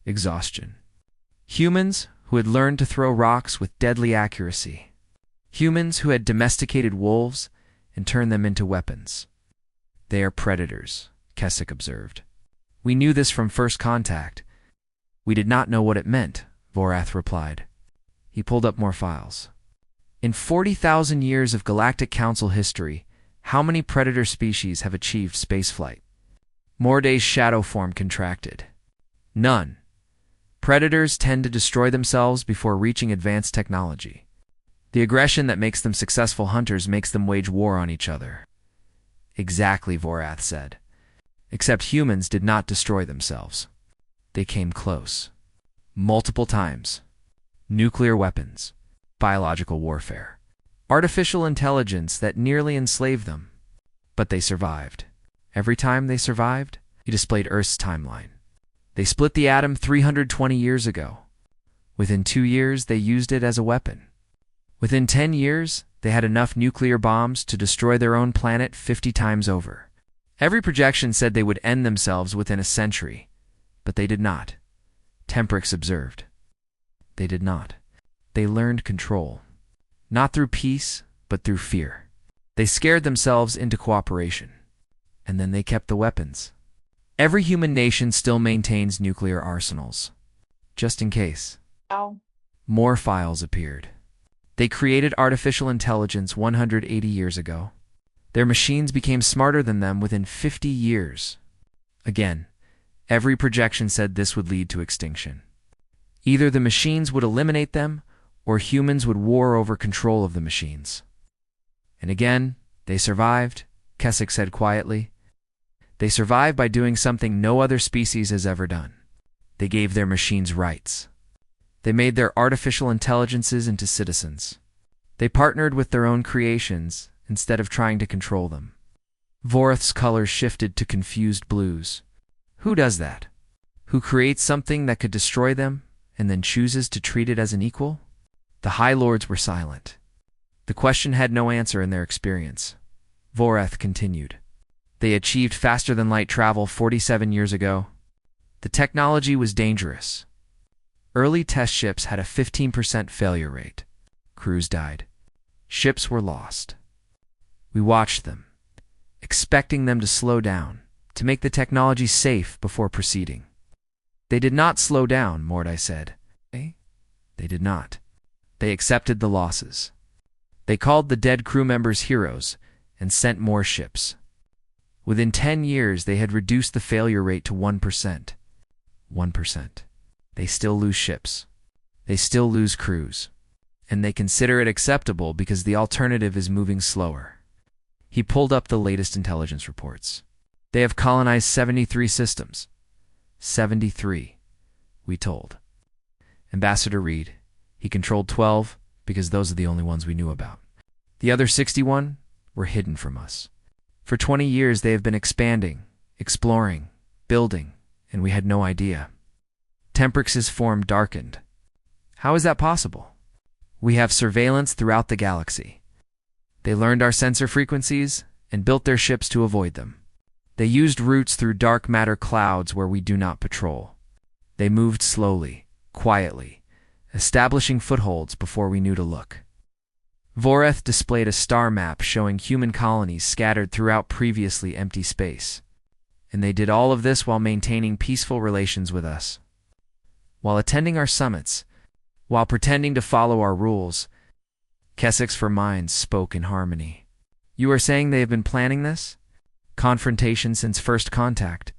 exhaustion. Humans who had learned to throw rocks with deadly accuracy. Humans who had domesticated wolves and turned them into weapons. They are predators, Keswick observed. We knew this from first contact. We did not know what it meant, WarThe replied. He pulled up more files. In 40,000 years of Galactic Council history, how many predator species have achieved spaceflight? WarThe's shadow form contracted. None. Predators tend to destroy themselves before reaching advanced technology. The aggression that makes them successful hunters makes them wage war on each other. Exactly, WarThe said. Except humans did not destroy themselves. They came close. Multiple times. Nuclear weapons. Biological warfare. Artificial intelligence that nearly enslaved them. But they survived. Every time they survived, he displayed Earth's timeline. They split the atom 320 years ago. Within 2 years, they used it as a weapon. Within 10 years, they had enough nuclear bombs to destroy their own planet 50 times over. Every projection said they would end themselves within a century, but they did not. Temprix observed. They did not. They learned control. Not through peace, but through fear. They scared themselves into cooperation. And then they kept the weapons. Every human nation still maintains nuclear arsenals. Just in case. Ow. More files appeared. They created artificial intelligence 180 years ago. Their machines became smarter than them within 50 years. Again, every projection said this would lead to extinction. Either the machines would eliminate them, or humans would war over control of the machines. And again, they survived, Keswick said quietly. They survived by doing something no other species has ever done. They gave their machines rights. They made their artificial intelligences into citizens. They partnered with their own creations instead of trying to control them. WarThe's colors shifted to confused blues. Who does that? Who creates something that could destroy them and then chooses to treat it as an equal? The High Lords were silent. The question had no answer in their experience. WarThe continued. They achieved faster-than-light travel 47 years ago. The technology was dangerous. Early test ships had a 15% failure rate. Crews died. Ships were lost. We watched them, expecting them to slow down, to make the technology safe before proceeding. They did not slow down, WarThe said. They did not. They accepted the losses. They called the dead crew members heroes and sent more ships. Within 10 years, they had reduced the failure rate to 1%. 1%. They still lose ships. They still lose crews. And they consider it acceptable because the alternative is moving slower. He pulled up the latest intelligence reports. They have colonized 73 systems. 73, we told. Ambassador Reed. He controlled 12 because those are the only ones we knew about. The other 61 were hidden from us. For 20 years, they have been expanding, exploring, building, and we had no idea. Temprix's form darkened. How is that possible? We have surveillance throughout the galaxy. They learned our sensor frequencies and built their ships to avoid them. They used routes through dark matter clouds where we do not patrol. They moved slowly, quietly, establishing footholds before we knew to look. WarThe displayed a star map showing human colonies scattered throughout previously empty space. And they did all of this while maintaining peaceful relations with us. While attending our summits, while pretending to follow our rules, Keswick's for minds spoke in harmony. You are saying they have been planning this? Confrontation since first contact.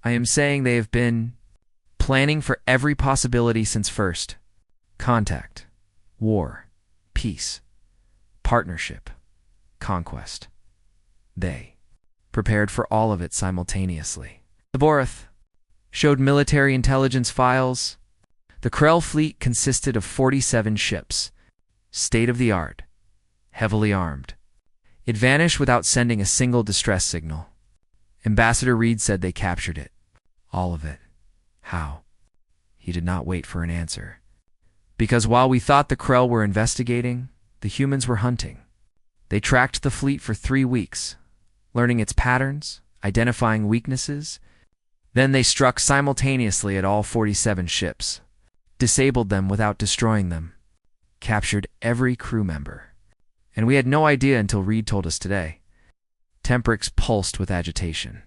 I am saying they have been planning for every possibility since first contact. War. Peace. Partnership. Conquest. They prepared for all of it simultaneously. The WarThe showed military intelligence files. The Krell fleet consisted of 47 ships, state-of-the-art, heavily armed. It vanished without sending a single distress signal. Ambassador Reed said they captured it. All of it. How? He did not wait for an answer. Because while we thought the Krell were investigating, the humans were hunting. They tracked the fleet for 3 weeks, learning its patterns, identifying weaknesses. Then they struck simultaneously at all 47 ships, disabled them without destroying them, captured every crew member. And we had no idea until Reed told us today. Temprix pulsed with agitation.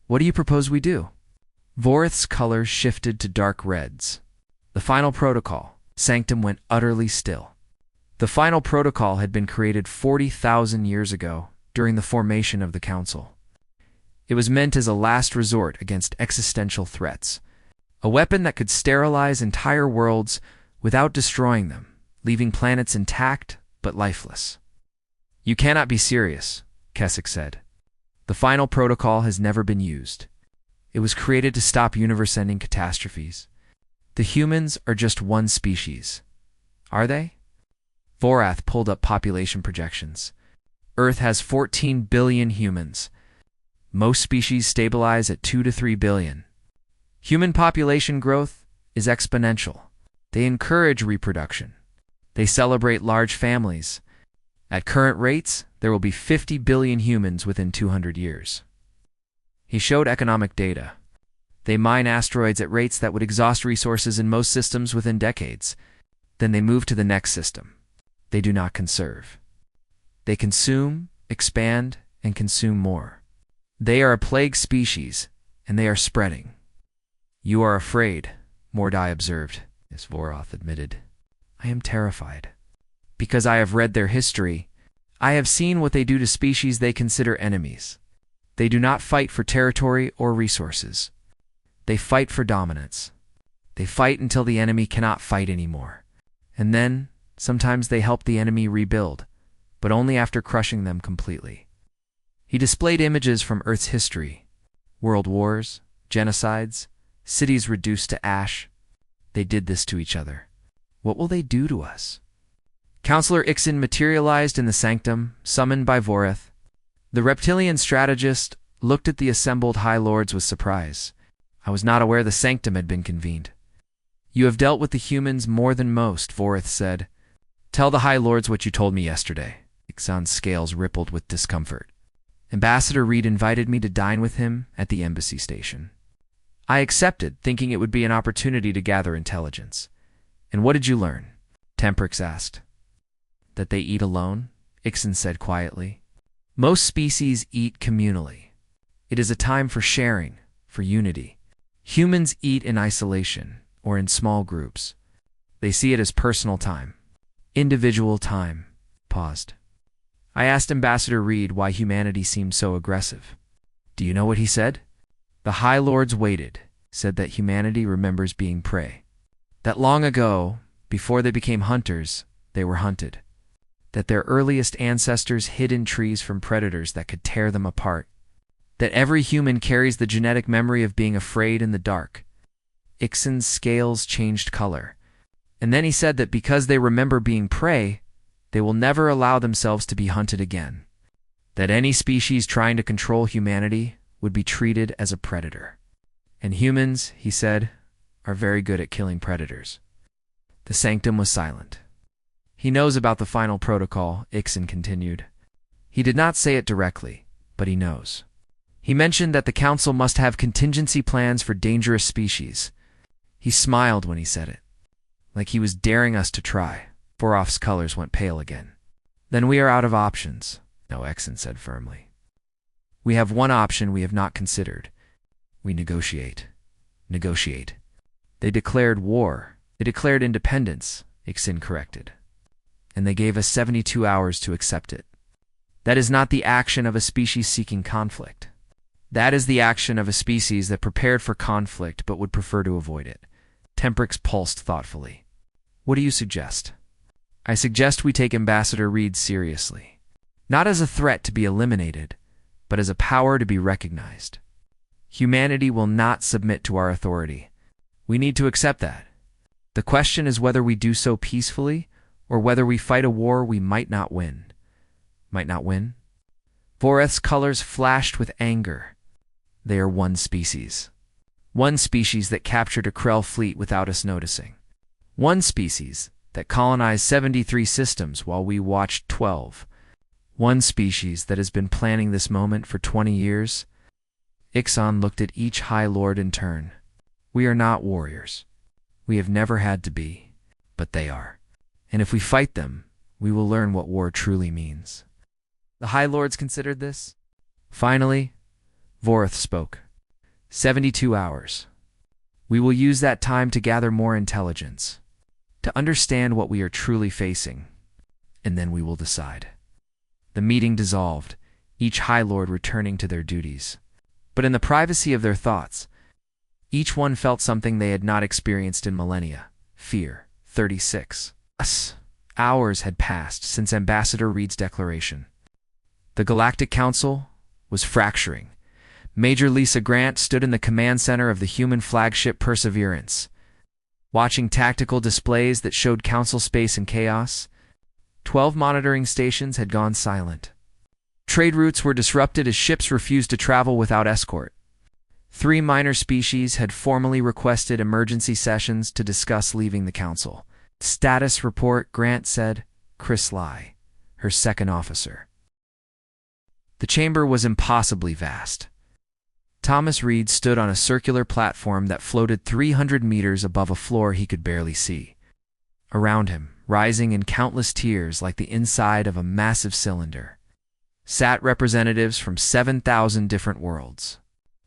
What do you propose we do? WarThe's colors shifted to dark reds. The final protocol. Sanctum went utterly still. The final protocol had been created 40,000 years ago during the formation of the Council. It was meant as a last resort against existential threats, a weapon that could sterilize entire worlds without destroying them, leaving planets intact but lifeless. You cannot be serious, Keswick said. The final protocol has never been used. It was created to stop universe-ending catastrophes. The humans are just one species. Are they? WarThe pulled up population projections. Earth has 14 billion humans. Most species stabilize at 2 to 3 billion. Human population growth is exponential. They encourage reproduction. They celebrate large families. At current rates, there will be 50 billion humans within 200 years. He showed economic data. They mine asteroids at rates that would exhaust resources in most systems within decades. Then they move to the next system. They do not conserve. They consume, expand, and consume more. They are a plague species, and they are spreading. You are afraid, WarThe observed, as WarThe admitted. I am terrified. Because I have read their history, I have seen what they do to species they consider enemies. They do not fight for territory or resources. They fight for dominance. They fight until the enemy cannot fight anymore. And then, sometimes they help the enemy rebuild, but only after crushing them completely. He displayed images from Earth's history. World wars, genocides, cities reduced to ash. They did this to each other. What will they do to us? Counselor Ixon materialized in the sanctum, summoned by WarThe. The reptilian strategist looked at the assembled High Lords with surprise. I was not aware the sanctum had been convened. You have dealt with the humans more than most, WarThe said. Tell the High Lords what you told me yesterday. Ixon's scales rippled with discomfort. Ambassador Reed invited me to dine with him at the embassy station. I accepted, thinking it would be an opportunity to gather intelligence. And what did you learn? Temprix asked. That they eat alone, Ixon said quietly. Most species eat communally. It is a time for sharing, for unity. Humans eat in isolation, or in small groups. They see it as personal time. Individual time. Paused. I asked Ambassador Reed why humanity seemed so aggressive. Do you know what he said? The High Lords waited, said that humanity remembers being prey. That long ago, before they became hunters, they were hunted. That their earliest ancestors hid in trees from predators that could tear them apart. That every human carries the genetic memory of being afraid in the dark. Ixon's scales changed color. And then he said that because they remember being prey, they will never allow themselves to be hunted again. That any species trying to control humanity would be treated as a predator. And humans, he said, are very good at killing predators. The sanctum was silent. He knows about the final protocol, Ixon continued. He did not say it directly, but he knows. He mentioned that the Council must have contingency plans for dangerous species. He smiled when he said it, like he was daring us to try. WarThe's colors went pale again. Then we are out of options, no, Ixon said firmly. We have one option we have not considered. We negotiate. Negotiate. They declared war. They declared independence, Ixon corrected. And they gave us 72 hours to accept it. That is not the action of a species seeking conflict. That is the action of a species that prepared for conflict but would prefer to avoid it. Temprix pulsed thoughtfully. What do you suggest? I suggest we take Ambassador Reed seriously. Not as a threat to be eliminated, but as a power to be recognized. Humanity will not submit to our authority. We need to accept that. The question is whether we do so peacefully, or whether we fight a war we might not win. Might not win? WarThe's colors flashed with anger. They are one species. One species that captured a Krell fleet without us noticing. One species that colonized 73 systems while we watched 12. One species that has been planning this moment for 20 years. Ixon looked at each High Lord in turn. We are not warriors. We have never had to be, but they are. And if we fight them, we will learn what war truly means. The High Lords considered this. Finally, WarThe spoke. 72 hours. We will use that time to gather more intelligence, to understand what we are truly facing, and then we will decide. The meeting dissolved, each High Lord returning to their duties. But in the privacy of their thoughts, each one felt something they had not experienced in millennia. Fear. 36. Hours had passed since Ambassador Reed's declaration. The Galactic Council was fracturing. Major Lisa Grant stood in the command center of the human flagship Perseverance, watching tactical displays that showed Council space in chaos. 12 monitoring stations had gone silent. Trade routes were disrupted as ships refused to travel without escort. 3 minor species had formally requested emergency sessions to discuss leaving the Council. Status report, Grant said. Chris Lai, her second officer. The chamber was impossibly vast. Thomas Reed stood on a circular platform that floated 300 meters above a floor he could barely see. Around him, rising in countless tiers like the inside of a massive cylinder, sat representatives from 7,000 different worlds.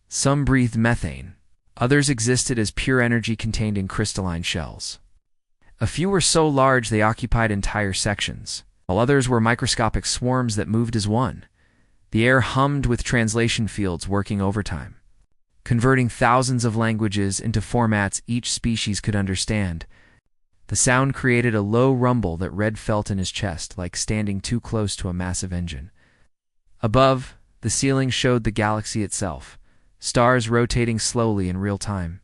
Some breathed methane, others existed as pure energy contained in crystalline shells. A few were so large they occupied entire sections, while others were microscopic swarms that moved as one. The air hummed with translation fields working overtime, converting thousands of languages into formats each species could understand. The sound created a low rumble that Red felt in his chest, like standing too close to a massive engine. Above, the ceiling showed the galaxy itself, stars rotating slowly in real time.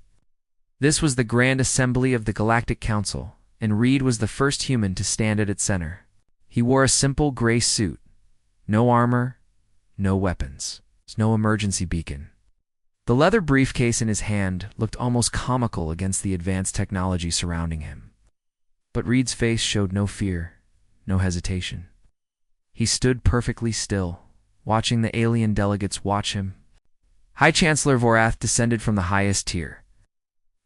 This was the Grand Assembly of the Galactic Council, and Reed was the first human to stand at its center. He wore a simple gray suit, no armor, no weapons, no emergency beacon. The leather briefcase in his hand looked almost comical against the advanced technology surrounding him. But Reed's face showed no fear, no hesitation. He stood perfectly still, watching the alien delegates watch him. High Chancellor WarThe descended from the highest tier.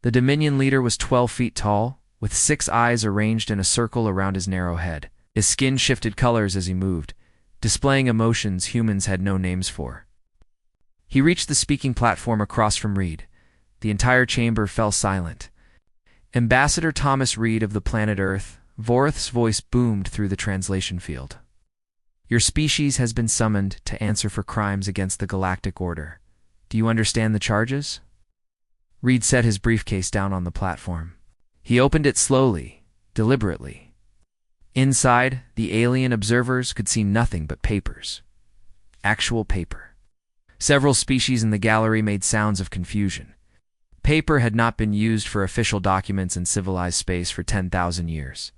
The Dominion leader was 12 feet tall, with 6 eyes arranged in a circle around his narrow head. His skin shifted colors as he moved, displaying emotions humans had no names for. He reached the speaking platform across from Reed. The entire chamber fell silent. Ambassador Thomas Reed of the planet Earth, WarThe's voice boomed through the translation field. Your species has been summoned to answer for crimes against the Galactic Order. Do you understand the charges? Reed set his briefcase down on the platform. He opened it slowly, deliberately. Inside, the alien observers could see nothing but papers. Actual paper. Several species in the gallery made sounds of confusion. Paper had not been used for official documents in civilized space for 10,000 years.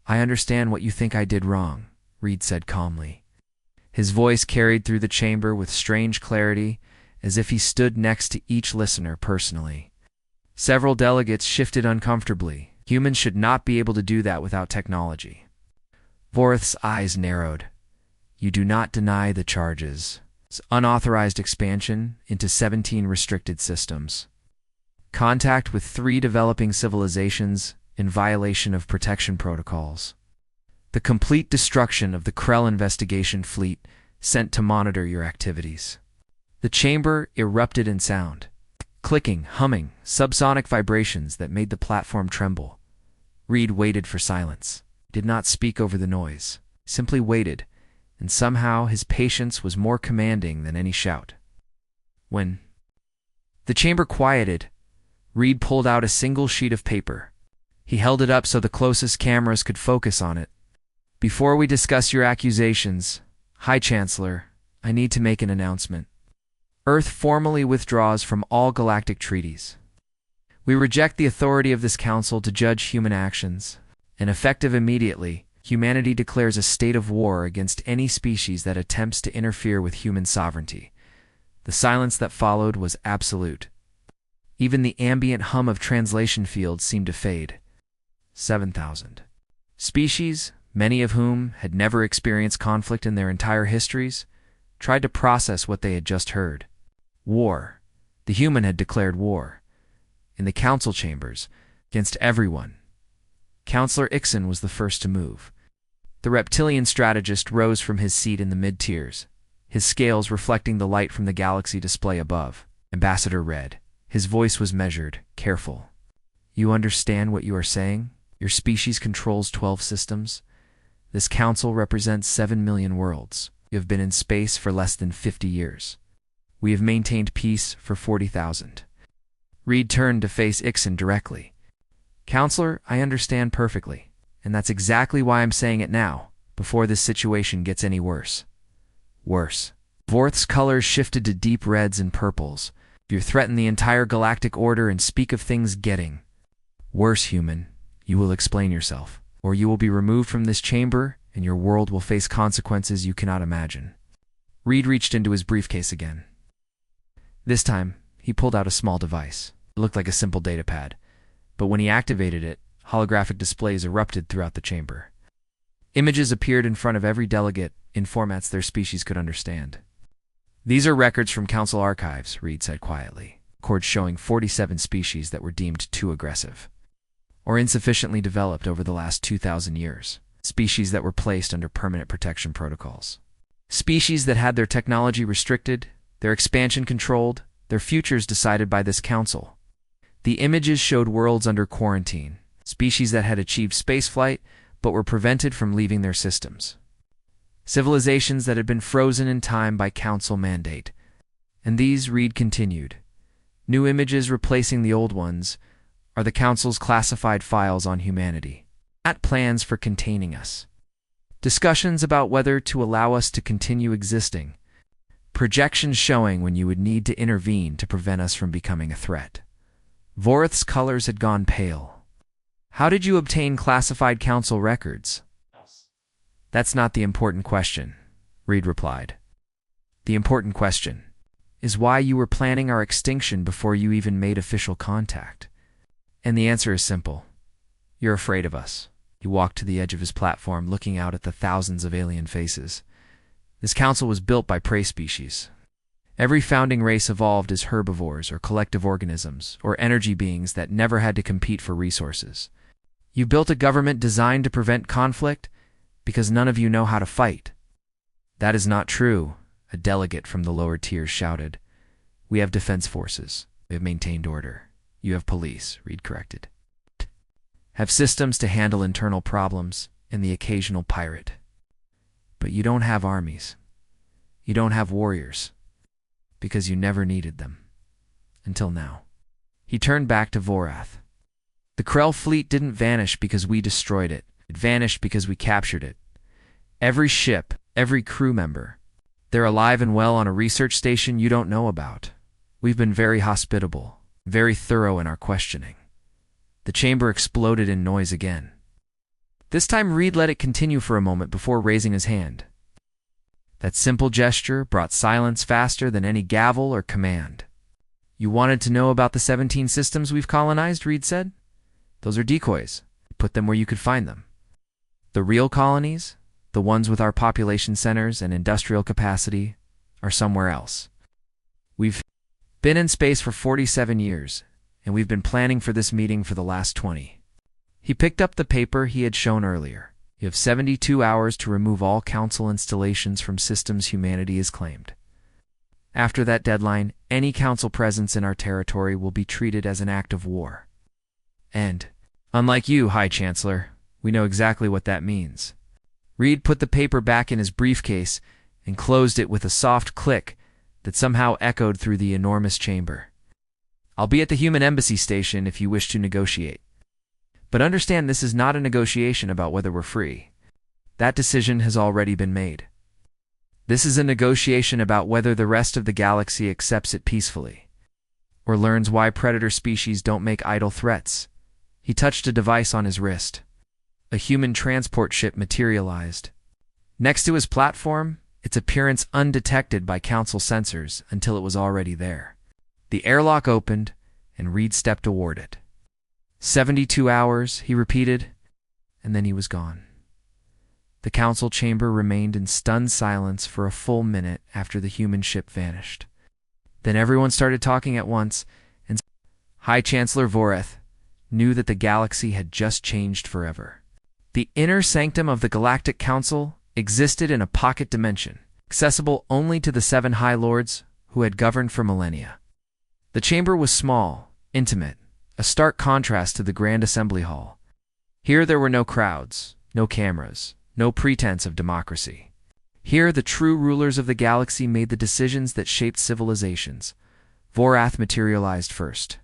I understand what you think I did wrong, Reed said calmly. His voice carried through the chamber with strange clarity, as if he stood next to each listener personally. Several delegates shifted uncomfortably. Humans should not be able to do that without technology. WarThe's eyes narrowed. You do not deny the charges. It's unauthorized expansion into 17 restricted systems. Contact with 3 developing civilizations in violation of protection protocols. The complete destruction of the Krell investigation fleet sent to monitor your activities. The chamber erupted in sound. Clicking, humming, subsonic vibrations that made the platform tremble. Reed waited for silence. He did not speak over the noise. Simply waited, and somehow his patience was more commanding than any shout. When the chamber quieted, Reed pulled out a single sheet of paper. He held it up so the closest cameras could focus on it. Before we discuss your accusations, High Chancellor, I need to make an announcement. Earth formally withdraws from all galactic treaties. We reject the authority of this council to judge human actions, and effective immediately, humanity declares a state of war against any species that attempts to interfere with human sovereignty. The silence that followed was absolute. Even the ambient hum of translation fields seemed to fade. 7,000 species, many of whom had never experienced conflict in their entire histories, tried to process what they had just heard. War. The human had declared war. In the council chambers, against everyone. Counselor Ixon was the first to move. The reptilian strategist rose from his seat in the mid-tiers, his scales reflecting the light from the galaxy display above. Ambassador read. His voice was measured, careful. You understand what you are saying? Your species controls 12 systems. This council represents 7 million worlds. You have been in space for less than 50 years. We have maintained peace for 40,000. Reed turned to face Ixon directly. Counselor, I understand perfectly, and that's exactly why I'm saying it now, before this situation gets any worse. Worse. WarThe's colors shifted to deep reds and purples. You threaten the entire galactic order and speak of things getting worse, human. You will explain yourself, or you will be removed from this chamber, and your world will face consequences you cannot imagine. Reed reached into his briefcase again. This time, he pulled out a small device. It looked like a simple datapad, but when he activated it, holographic displays erupted throughout the chamber. Images appeared in front of every delegate in formats their species could understand. These are records from Council archives, Reed said quietly, records showing 47 species that were deemed too aggressive or insufficiently developed over the last 2,000 years, species that were placed under permanent protection protocols, species that had their technology restricted, their expansion controlled, their futures decided by this council. The images showed worlds under quarantine, species that had achieved spaceflight but were prevented from leaving their systems, civilizations that had been frozen in time by council mandate. And these, Reed continued, new images replacing the old ones, are the council's classified files on humanity, at plans for containing us, discussions about whether to allow us to continue existing, projections showing when you would need to intervene to prevent us from becoming a threat. WarThe's colors had gone pale. How did you obtain classified council records? That's not the important question, Reed replied. The important question is why you were planning our extinction before you even made official contact. And the answer is simple. You're afraid of us. He walked to the edge of his platform, looking out at the thousands of alien faces. This council was built by prey species. Every founding race evolved as herbivores or collective organisms or energy beings that never had to compete for resources. You built a government designed to prevent conflict because none of you know how to fight. That is not true, a delegate from the lower tiers shouted. We have defense forces. We have maintained order. You have police, Reed corrected. Have systems to handle internal problems and the occasional pirate. But you don't have armies. You don't have warriors. Because you never needed them. Until now. He turned back to WarThe. The Krell fleet didn't vanish because we destroyed it. It vanished because we captured it. Every ship, every crew member, they're alive and well on a research station you don't know about. We've been very hospitable, very thorough in our questioning. The chamber exploded in noise again. This time Reed let it continue for a moment before raising his hand. That simple gesture brought silence faster than any gavel or command. You wanted to know about the 17 systems we've colonized, Reed said. Those are decoys. Put them where you could find them. The real colonies, the ones with our population centers and industrial capacity, are somewhere else. We've been in space for 47 years, and we've been planning for this meeting for the last 20. He picked up the paper he had shown earlier. You have 72 hours to remove all council installations from systems humanity has claimed. After that deadline, any council presence in our territory will be treated as an act of war. And, unlike you, High Chancellor, we know exactly what that means. Reed put the paper back in his briefcase and closed it with a soft click that somehow echoed through the enormous chamber. I'll be at the human embassy station if you wish to negotiate. But understand this is not a negotiation about whether we're free. That decision has already been made. This is a negotiation about whether the rest of the galaxy accepts it peacefully, or learns why predator species don't make idle threats. He touched a device on his wrist. A human transport ship materialized. Next to his platform, its appearance undetected by council sensors until it was already there. The airlock opened, and Reed stepped toward it. 72 hours, he repeated, and then he was gone. The council chamber remained in stunned silence for a full minute after the human ship vanished. Then everyone started talking at once, and High Chancellor WarThe knew that the galaxy had just changed forever. The inner sanctum of the Galactic Council existed in a pocket dimension, accessible only to the 7 High Lords who had governed for millennia. The chamber was small, intimate, a stark contrast to the Grand Assembly Hall. Here there were no crowds, no cameras, no pretense of democracy. Here the true rulers of the galaxy made the decisions that shaped civilizations. WarThe materialized first,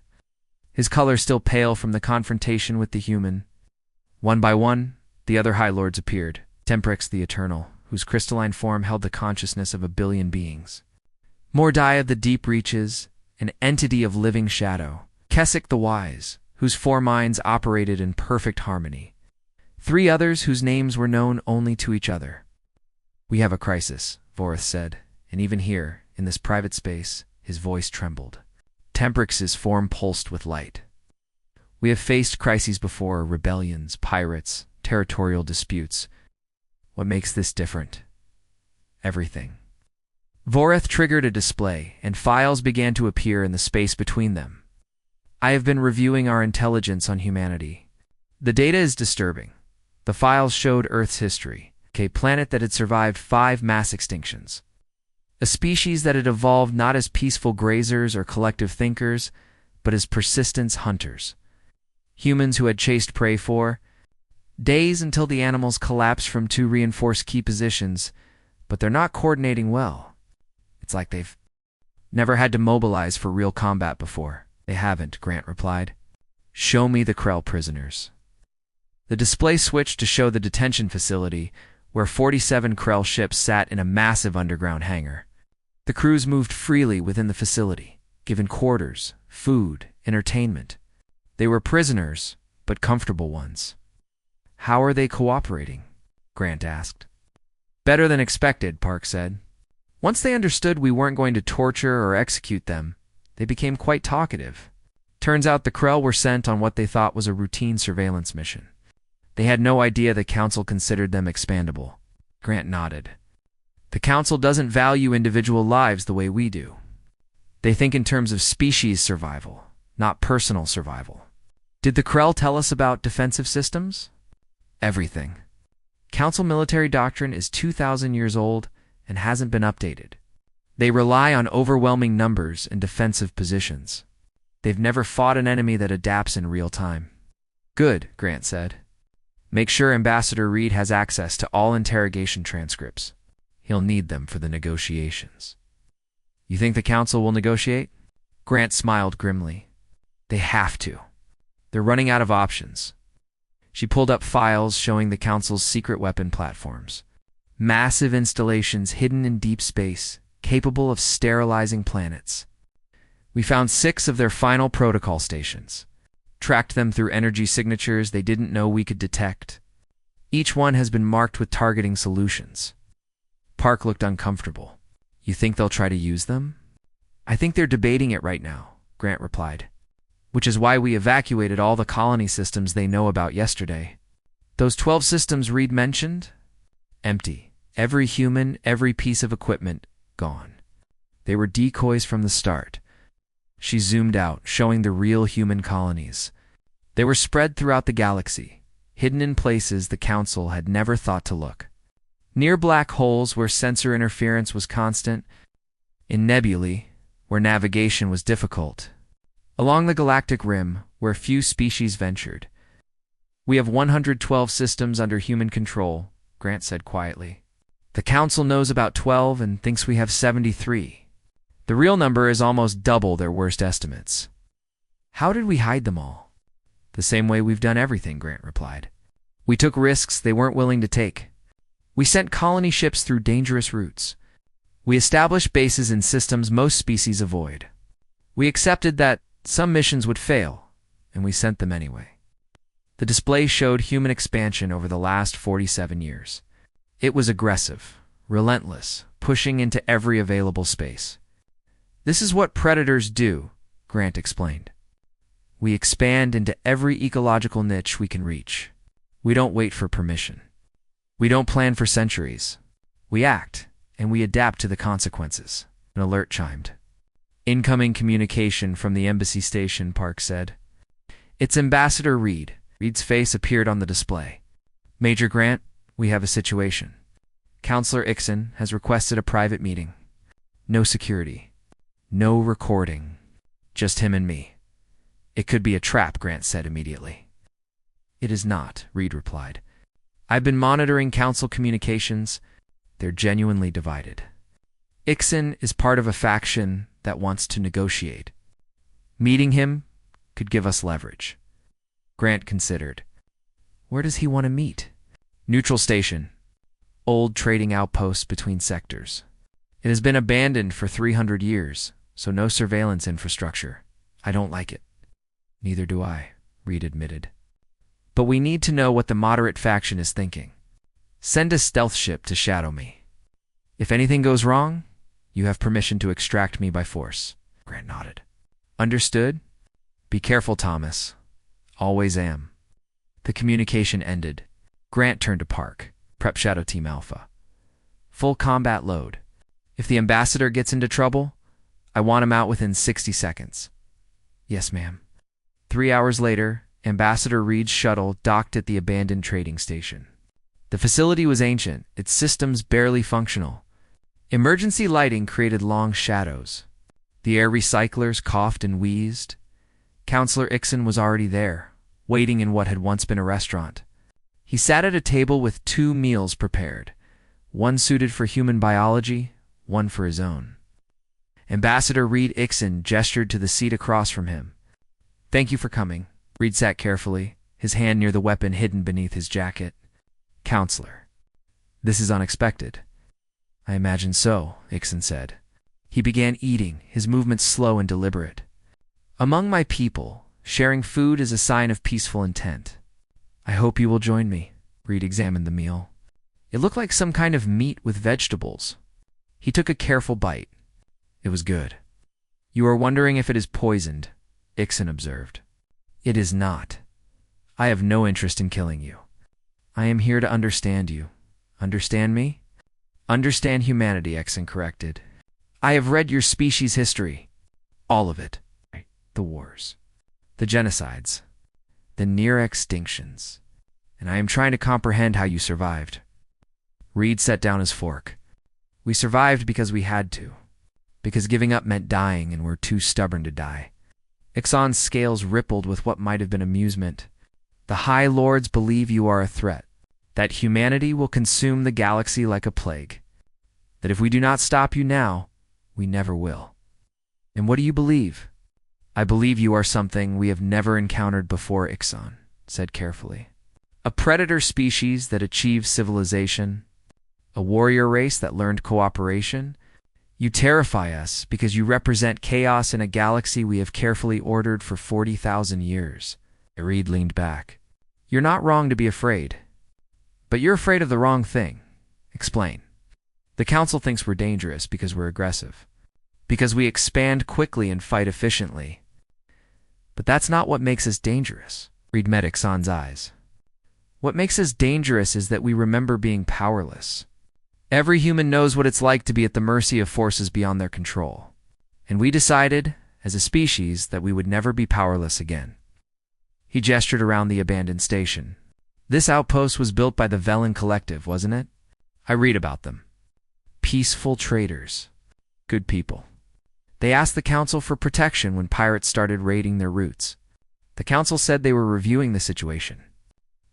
his color still pale from the confrontation with the human. One by one, the other High Lords appeared. Temprix the Eternal, whose crystalline form held the consciousness of a billion beings. Mordai of the Deep Reaches, an entity of living shadow. Keswick the Wise, whose 4 minds operated in perfect harmony. 3 others whose names were known only to each other. "We have a crisis," WarThe said, and even here, in this private space, his voice trembled. Temprix's form pulsed with light. "We have faced crises before, rebellions, pirates, territorial disputes. What makes this different? Everything." WarThe triggered a display, and files began to appear in the space between them. "I have been reviewing our intelligence on humanity. The data is disturbing. The files showed Earth's history, a planet that had survived 5 mass extinctions. A species that had evolved not as peaceful grazers or collective thinkers, but as persistence hunters. Humans who had chased prey for days until the animals collapse from 2 reinforced key positions, but they're not coordinating well. It's like they've never had to mobilize for real combat before." "They haven't," Grant replied. "Show me the Krell prisoners." The display switched to show the detention facility, where 47 Krell ships sat in a massive underground hangar. The crews moved freely within the facility, given quarters, food, entertainment. They were prisoners, but comfortable ones. "How are they cooperating?" Grant asked. "Better than expected," Park said. "Once they understood we weren't going to torture or execute them, they became quite talkative. Turns out the Krell were sent on what they thought was a routine surveillance mission. They had no idea the Council considered them expandable." Grant nodded. "The Council doesn't value individual lives the way we do. They think in terms of species survival, not personal survival." "Did the Krell tell us about defensive systems?" "Everything. Council military doctrine is 2,000 years old and hasn't been updated. They rely on overwhelming numbers and defensive positions. They've never fought an enemy that adapts in real time." "Good," Grant said. "Make sure Ambassador Reed has access to all interrogation transcripts. He'll need them for the negotiations." "You think the Council will negotiate?" Grant smiled grimly. "They have to. They're running out of options." She pulled up files showing the Council's secret weapon platforms. Massive installations hidden in deep space, capable of sterilizing planets. "We found 6 of their final protocol stations. Tracked them through energy signatures they didn't know we could detect. Each one has been marked with targeting solutions." Park looked uncomfortable. "You think they'll try to use them?" "I think they're debating it right now," Grant replied. "Which is why we evacuated all the colony systems they know about yesterday. Those 12 systems Reed mentioned? Empty. Every human, every piece of equipment, gone. They were decoys from the start." She zoomed out, showing the real human colonies. They were spread throughout the galaxy, hidden in places the Council had never thought to look. Near black holes where sensor interference was constant, in nebulae where navigation was difficult, along the galactic rim where few species ventured. "We have 112 systems under human control," Grant said quietly. "The Council knows about 12 and thinks we have 73. The real number is almost double their worst estimates." "How did we hide them all?" "The same way we've done everything," Grant replied. "We took risks they weren't willing to take. We sent colony ships through dangerous routes. We established bases in systems most species avoid. We accepted that some missions would fail, and we sent them anyway." The display showed human expansion over the last 47 years. It was aggressive, relentless, pushing into every available space. "This is what predators do," Grant explained. "We expand into every ecological niche we can reach. We don't wait for permission. We don't plan for centuries. We act, and we adapt to the consequences." An alert chimed. Incoming communication from the embassy station, Park said. It's Ambassador Reed. Reed's face appeared on the display. Major Grant, we have a situation. Counselor Ixon has requested a private meeting. No security. No recording. Just him and me. It could be a trap, Grant said immediately. It is not, Reed replied. I've been monitoring council communications. They're genuinely divided. Ixon is part of a faction that wants to negotiate. Meeting him could give us leverage. Grant considered. Where does he want to meet? Neutral station. Old trading outpost between sectors. It has been abandoned for 300 years, so no surveillance infrastructure. I don't like it. Neither do I, Reed admitted. But we need to know what the moderate faction is thinking. Send a stealth ship to shadow me. If anything goes wrong, you have permission to extract me by force. Grant nodded. Understood? Be careful, Thomas. Always am. The communication ended. Grant turned to Park. Prep Shadow Team Alpha. Full combat load. If the ambassador gets into trouble, I want him out within 60 seconds. Yes, ma'am. 3 hours later, Ambassador Reed's shuttle docked at the abandoned trading station. The facility was ancient, its systems barely functional. Emergency lighting created long shadows. The air recyclers coughed and wheezed. Counselor Ixon was already there, waiting in what had once been a restaurant. He sat at a table with 2 meals prepared, one suited for human biology, one for his own. Ambassador Reed Ixon gestured to the seat across from him. Thank you for coming. Reed sat carefully, his hand near the weapon hidden beneath his jacket. Counselor. This is unexpected. I imagine so, Ixon said. He began eating, his movements slow and deliberate. Among my people, sharing food is a sign of peaceful intent. I hope you will join me. Reed examined the meal. It looked like some kind of meat with vegetables. He took a careful bite. It was good. You are wondering if it is poisoned, Ixon observed. It is not. I have no interest in killing you. I am here to understand you. Understand me? Understand humanity, Ixon corrected. I have read your species' history. All of it. The wars. The genocides. The near extinctions. And I am trying to comprehend how you survived. Reed set down his fork. We survived because we had to. Because giving up meant dying and we're too stubborn to die. Ixon's scales rippled with what might have been amusement. The High Lords believe you are a threat. That humanity will consume the galaxy like a plague. That if we do not stop you now, we never will. And what do you believe? I believe you are something we have never encountered before, Ixon said carefully. A predator species that achieves civilization. A warrior race that learned cooperation. You terrify us because you represent chaos in a galaxy we have carefully ordered for 40,000 years. Reed leaned back. You're not wrong to be afraid. But you're afraid of the wrong thing. Explain. The Council thinks we're dangerous because we're aggressive. Because we expand quickly and fight efficiently. But that's not what makes us dangerous. Reed met Ixon's eyes. What makes us dangerous is that we remember being powerless. Every human knows what it's like to be at the mercy of forces beyond their control. And we decided, as a species, that we would never be powerless again. He gestured around the abandoned station. This outpost was built by the Velen Collective, wasn't it? I read about them. Peaceful traders. Good people. They asked the Council for protection when pirates started raiding their routes. The Council said they were reviewing the situation.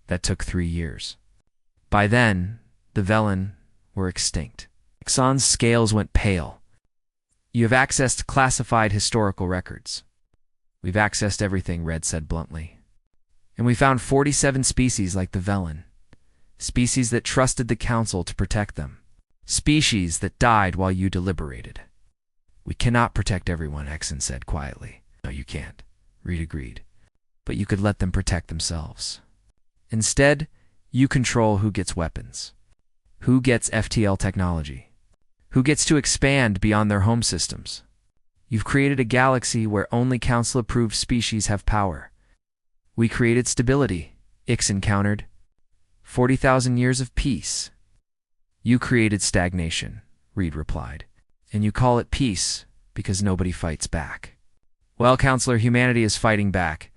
That took 3 years. By then, the Velen were extinct. Ixon's scales went pale. You have accessed classified historical records. We've accessed everything, Red said bluntly. And we found 47 species like the Velen. Species that trusted the Council to protect them. Species that died while you deliberated. We cannot protect everyone, Ixon said quietly. No, you can't, Reed agreed. But you could let them protect themselves. Instead, you control who gets weapons. Who gets FTL technology? Who gets to expand beyond their home systems? You've created a galaxy where only Council-approved species have power. We created stability, Ixon countered. 40,000 years of peace. You created stagnation, Reed replied. And you call it peace, because nobody fights back. Well, Counselor, humanity is fighting back.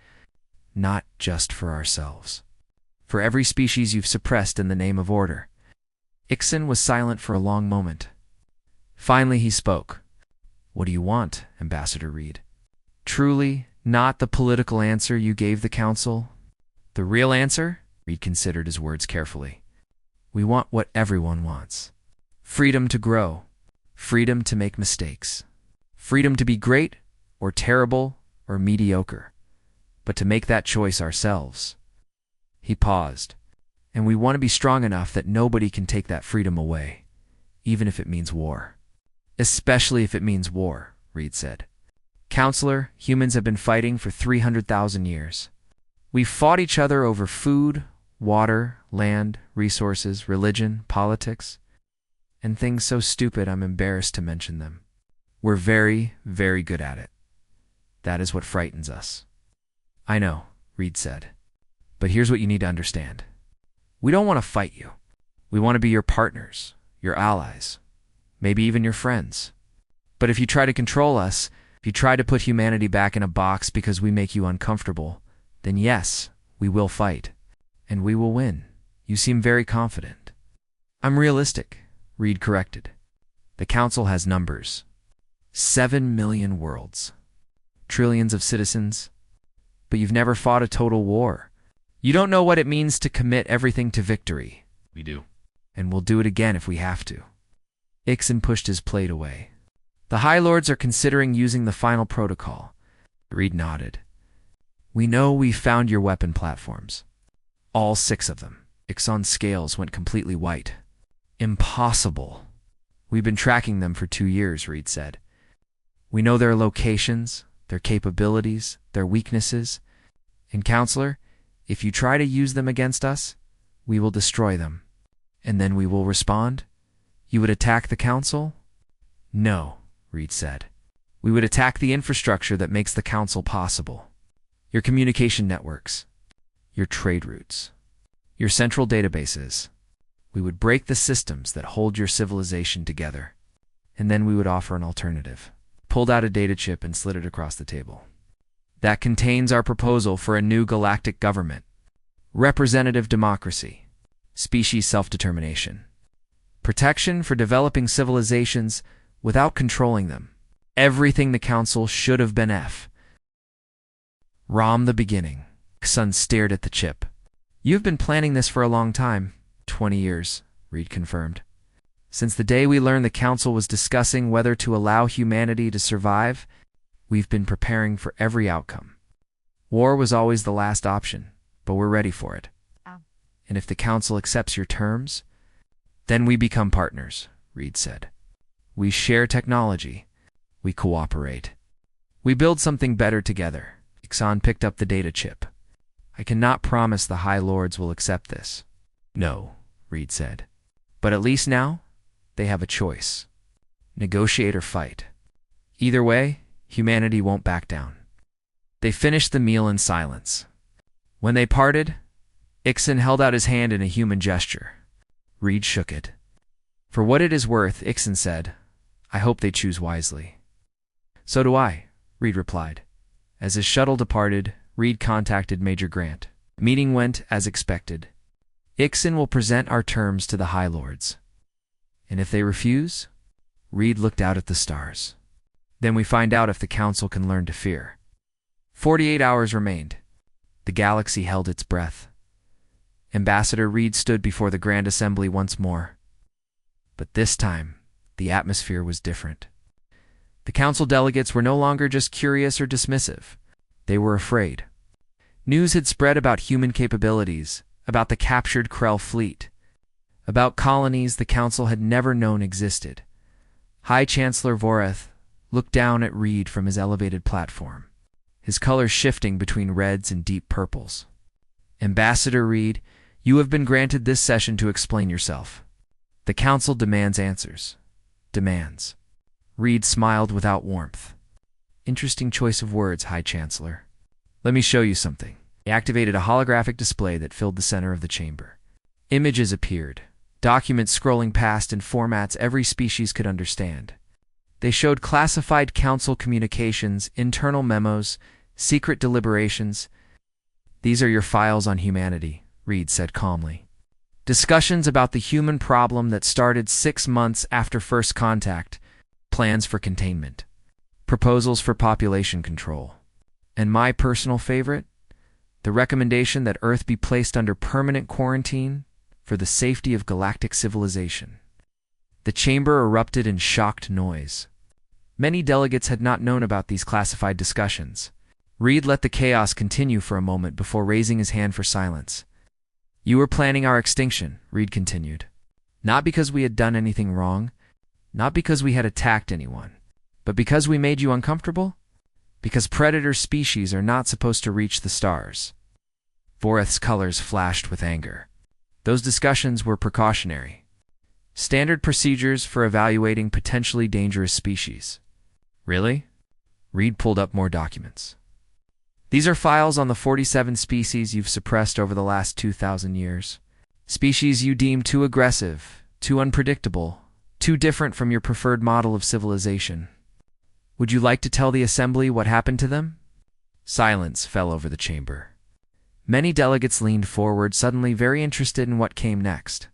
Not just for ourselves. For every species you've suppressed in the name of order. Ixon was silent for a long moment. Finally, he spoke. What do you want, Ambassador Reed? Truly, not the political answer you gave the Council? The real answer? Reed considered his words carefully. We want what everyone wants. Freedom to grow. Freedom to make mistakes. Freedom to be great, or terrible, or mediocre. But to make that choice ourselves. He paused. And we want to be strong enough that nobody can take that freedom away, even if it means war. Especially if it means war, Reed said. Counselor, humans have been fighting for 300,000 years. We've fought each other over food, water, land, resources, religion, politics, and things so stupid I'm embarrassed to mention them. We're very, very good at it. That is what frightens us. I know, Reed said. But here's what you need to understand. We don't want to fight you. We want to be your partners, your allies, maybe even your friends. But if you try to control us, if you try to put humanity back in a box because we make you uncomfortable, then yes, we will fight. And we will win. You seem very confident. I'm realistic, Reed corrected. The Council has numbers. 7 million worlds. Trillions of citizens. But you've never fought a total war. You don't know what it means to commit everything to victory. We do. And we'll do it again if we have to. Ixon pushed his plate away. The High Lords are considering using the final protocol. Reed nodded. We know we've found your weapon platforms. All 6 of them. Ixon's scales went completely white. Impossible. We've been tracking them for 2 years, Reed said. We know their locations, their capabilities, their weaknesses. And Counselor, if you try to use them against us, we will destroy them. And then we will respond? You would attack the Council? No, Reed said. We would attack the infrastructure that makes the Council possible. Your communication networks. Your trade routes. Your central databases. We would break the systems that hold your civilization together. And then we would offer an alternative. Pulled out a data chip and slid it across the table. That contains our proposal for a new galactic government. Representative democracy. Species self-determination. Protection for developing civilizations without controlling them. Everything the Council should have been F. Rom the beginning. Sun stared at the chip. You've been planning this for a long time. 20 years, Reed confirmed. Since the day we learned the Council was discussing whether to allow humanity to survive, we've been preparing for every outcome. War was always the last option, but we're ready for it. And if the Council accepts your terms, then we become partners, Reed said. We share technology. We cooperate. We build something better together. Ixon picked up the data chip. I cannot promise the High Lords will accept this. No, Reed said. But at least now, they have a choice. Negotiate or fight. Either way, humanity won't back down. They finished the meal in silence. When they parted, Ixon held out his hand in a human gesture. Reed shook it. For what it is worth, Ixon said, I hope they choose wisely. So do I, Reed replied. As his shuttle departed, Reed contacted Major Grant. The meeting went as expected. Ixon will present our terms to the High Lords. And if they refuse, Reed looked out at the stars. Then we find out if the Council can learn to fear. 48 hours remained. The galaxy held its breath. Ambassador Reed stood before the Grand Assembly once more. But this time, the atmosphere was different. The Council delegates were no longer just curious or dismissive. They were afraid. News had spread about human capabilities, about the captured Krell fleet, about colonies the Council had never known existed. High Chancellor WarThe looked down at Reed from his elevated platform, his colors shifting between reds and deep purples. Ambassador Reed, you have been granted this session to explain yourself. The Council demands answers. Demands. Reed smiled without warmth. Interesting choice of words, High Chancellor. Let me show you something. He activated a holographic display that filled the center of the chamber. Images appeared, documents scrolling past in formats every species could understand. They showed classified council communications, internal memos, secret deliberations. "These are your files on humanity," Reed said calmly. "Discussions about the human problem that started 6 months after first contact, plans for containment, proposals for population control, and my personal favorite, the recommendation that Earth be placed under permanent quarantine for the safety of galactic civilization." The chamber erupted in shocked noise. Many delegates had not known about these classified discussions. Reed let the chaos continue for a moment before raising his hand for silence. "You were planning our extinction," Reed continued. "Not because we had done anything wrong, not because we had attacked anyone, but because we made you uncomfortable? Because predator species are not supposed to reach the stars." WarThe's colors flashed with anger. Those discussions were precautionary. Standard procedures for evaluating potentially dangerous species. Really? Reed pulled up more documents. "These are files on the 47 species you've suppressed over the last 2,000 years. Species you deem too aggressive, too unpredictable, too different from your preferred model of civilization. Would you like to tell the assembly what happened to them?" Silence fell over the chamber. Many delegates leaned forward, suddenly very interested in what came next.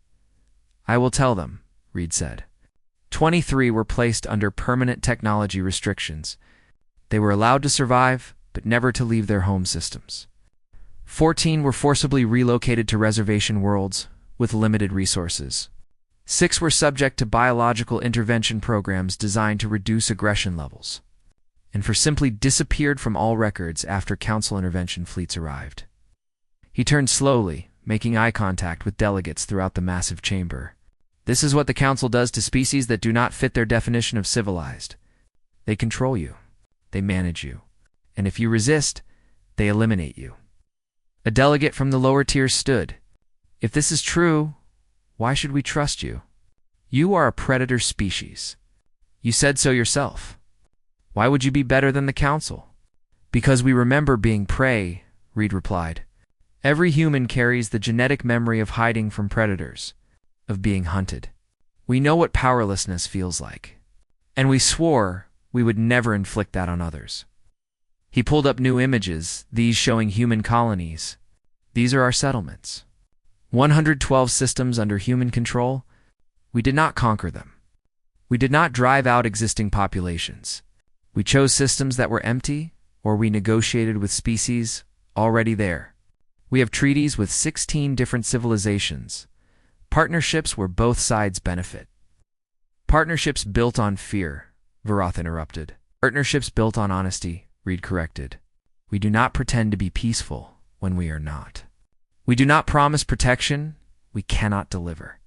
"I will tell them," Reed said. 23 were placed under permanent technology restrictions. They were allowed to survive, but never to leave their home systems. 14 were forcibly relocated to reservation worlds with limited resources. 6 were subject to biological intervention programs designed to reduce aggression levels, and 4 simply disappeared from all records after Council intervention fleets arrived. He turned slowly, making eye contact with delegates throughout the massive chamber. "This is what the Council does to species that do not fit their definition of civilized. They control you. They manage you. And if you resist, they eliminate you." A delegate from the lower tiers stood. "If this is true, why should we trust you? You are a predator species. You said so yourself. Why would you be better than the Council?" "Because we remember being prey," Reed replied. "Every human carries the genetic memory of hiding from predators, of being hunted. We know what powerlessness feels like. And we swore we would never inflict that on others." He pulled up new images, these showing human colonies. "These are our settlements. 112 systems under human control. We did not conquer them. We did not drive out existing populations. We chose systems that were empty, or we negotiated with species already there. We have treaties with 16 different civilizations. Partnerships where both sides benefit." "Partnerships built on fear," WarThe interrupted. "Partnerships built on honesty," Reed corrected. "We do not pretend to be peaceful when we are not. We do not promise protection we cannot deliver.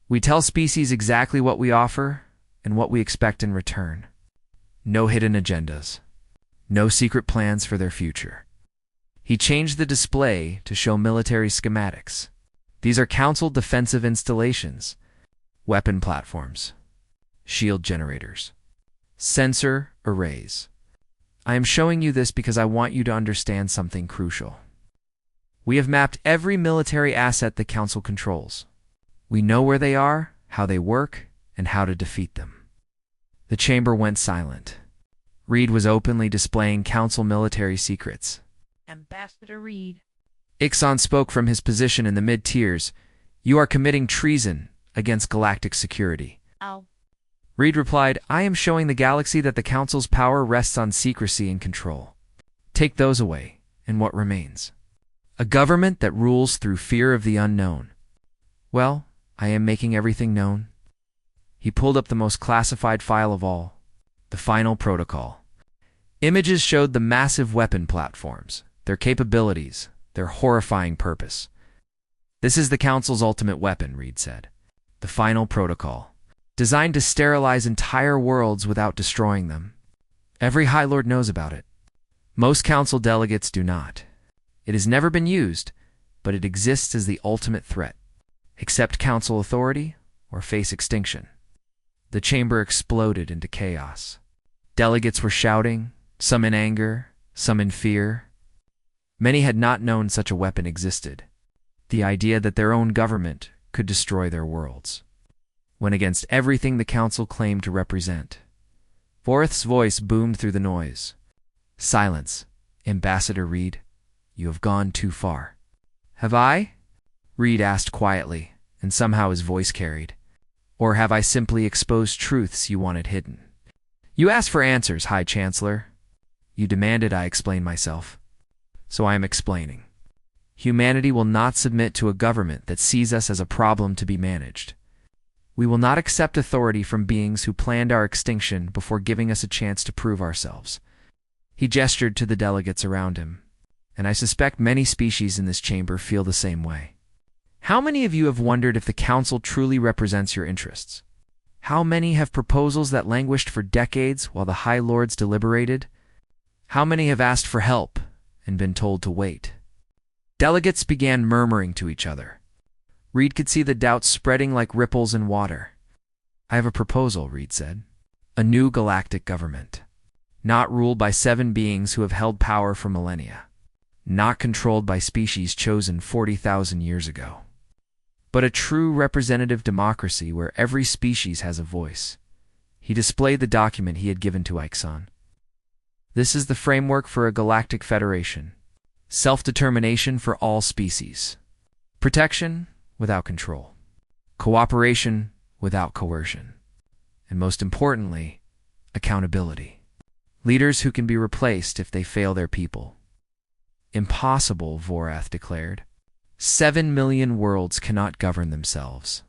We tell species exactly what we offer and what we expect in return. No hidden agendas. No secret plans for their future." He changed the display to show military schematics. "These are Council defensive installations, weapon platforms, shield generators, sensor arrays. I am showing you this because I want you to understand something crucial. We have mapped every military asset the Council controls. We know where they are, how they work, and how to defeat them." The chamber went silent. Reed was openly displaying Council military secrets. "Ambassador Reed." Ixon spoke from his position in the mid-tiers. "You are committing treason against galactic security." "Ow." Reed replied, "I am showing the galaxy that the Council's power rests on secrecy and control. Take those away, and what remains? A government that rules through fear of the unknown. Well, I am making everything known." He pulled up the most classified file of all, the final protocol. Images showed the massive weapon platforms, their capabilities, their horrifying purpose. "This is the Council's ultimate weapon," Reed said. "The final protocol, designed to sterilize entire worlds without destroying them. Every High Lord knows about it. Most Council delegates do not. It has never been used, but it exists as the ultimate threat. Accept Council authority or face extinction." The chamber exploded into chaos. Delegates were shouting, some in anger, some in fear. Many had not known such a weapon existed. The idea that their own government could destroy their worlds went against everything the Council claimed to represent. WarThe's voice boomed through the noise. Silence, Ambassador Reed. You have gone too far. Have I? Reed asked quietly, and somehow his voice carried. Or have I simply exposed truths you wanted hidden? You asked for answers, High Chancellor. You demanded I explain myself. So I am explaining. Humanity will not submit to a government that sees us as a problem to be managed. We will not accept authority from beings who planned our extinction before giving us a chance to prove ourselves. He gestured to the delegates around him, and I suspect many species in this chamber feel the same way. How many of you have wondered if the Council truly represents your interests? How many have proposals that languished for decades while the High Lords deliberated? How many have asked for help and been told to wait? Delegates began murmuring to each other. Reed could see the doubts spreading like ripples in water. I have a proposal, Reed said. A new galactic government. Not ruled by 7 beings who have held power for millennia. Not controlled by species chosen 40,000 years ago. But a true representative democracy where every species has a voice. He displayed the document he had given to Ixon. This is the framework for a galactic federation. Self-determination for all species. Protection without control. Cooperation without coercion. And most importantly, accountability. Leaders who can be replaced if they fail their people. Impossible, WarThe declared. 7 million worlds cannot govern themselves.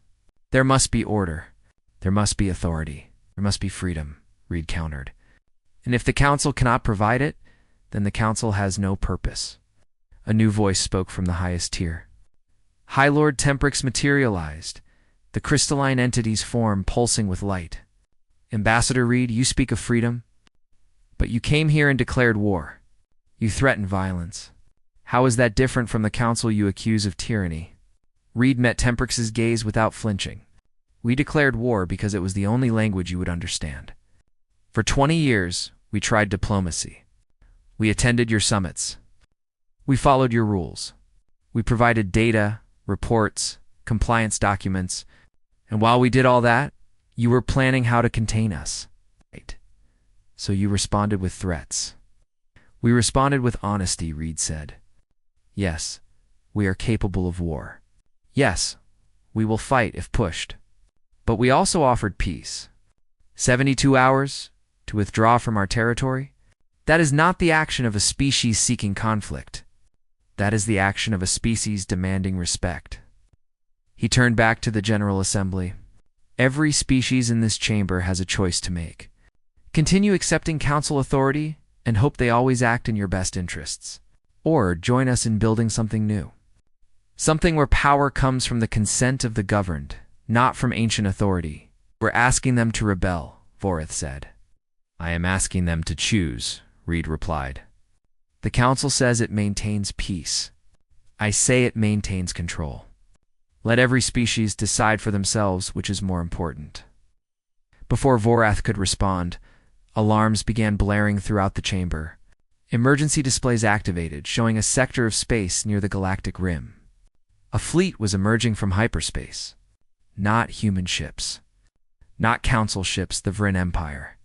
There must be order. There must be authority. There must be freedom, Reed countered. And if the Council cannot provide it, then the Council has no purpose. A new voice spoke from the highest tier. High Lord Temprix materialized, the crystalline entity's form pulsing with light. Ambassador Reed, you speak of freedom, but you came here and declared war. You threatened violence. How is that different from the Council you accuse of tyranny? Reed met Temprix's gaze without flinching. We declared war because it was the only language you would understand. For 20 years, we tried diplomacy. We attended your summits. We followed your rules. We provided data, reports, compliance documents, and while we did all that, you were planning how to contain us. Right. So you responded with threats. We responded with honesty, Reed said. Yes, we are capable of war. Yes, we will fight if pushed. But we also offered peace. 72 hours to withdraw from our territory? That is not the action of a species seeking conflict. That is the action of a species demanding respect. He turned back to the General Assembly. Every species in this chamber has a choice to make. Continue accepting Council authority and hope they always act in your best interests. Or join us in building something new. Something where power comes from the consent of the governed, not from ancient authority. We're asking them to rebel, WarThe said. I am asking them to choose, Reed replied. The Council says it maintains peace. I say it maintains control. Let every species decide for themselves which is more important. Before WarThe could respond, alarms began blaring throughout the chamber. Emergency displays activated, showing a sector of space near the galactic rim. A fleet was emerging from hyperspace. Not human ships. Not Council ships, the Vryn Empire.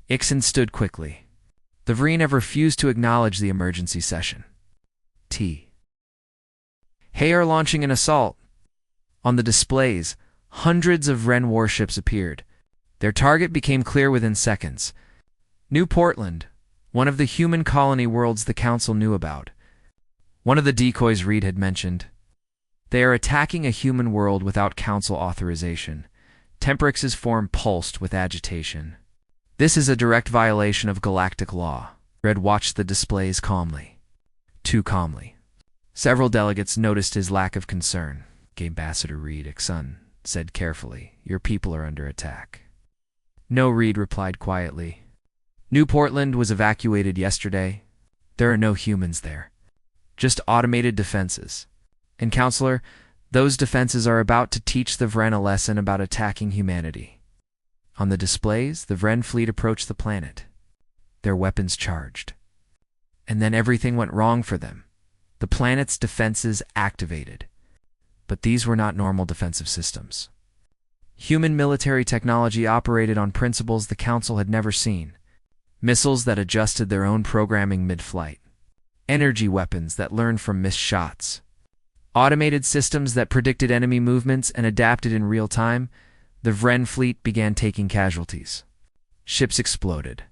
Ixon stood quickly. The Vryn have refused to acknowledge the emergency session. Hey are launching an assault. On the displays, hundreds of Wren warships appeared. Their target became clear within seconds. New Portland, one of the human colony worlds the Council knew about. One of the decoys Reed had mentioned. They are attacking a human world without Council authorization. Temprix's form pulsed with agitation. This is a direct violation of galactic law. Red watched the displays calmly. Too calmly. Several delegates noticed his lack of concern. Ambassador Reed, Ixon said carefully, your people are under attack. No, Reed replied quietly. New Portland was evacuated yesterday. There are no humans there. Just automated defenses. And, Counselor, those defenses are about to teach the Vren a lesson about attacking humanity. On the displays, the Vren fleet approached the planet, their weapons charged. And then everything went wrong for them. The planet's defenses activated. But these were not normal defensive systems. Human military technology operated on principles the Council had never seen. Missiles that adjusted their own programming mid-flight. Energy weapons that learned from missed shots. Automated systems that predicted enemy movements and adapted in real time. The Vren fleet began taking casualties. Ships exploded.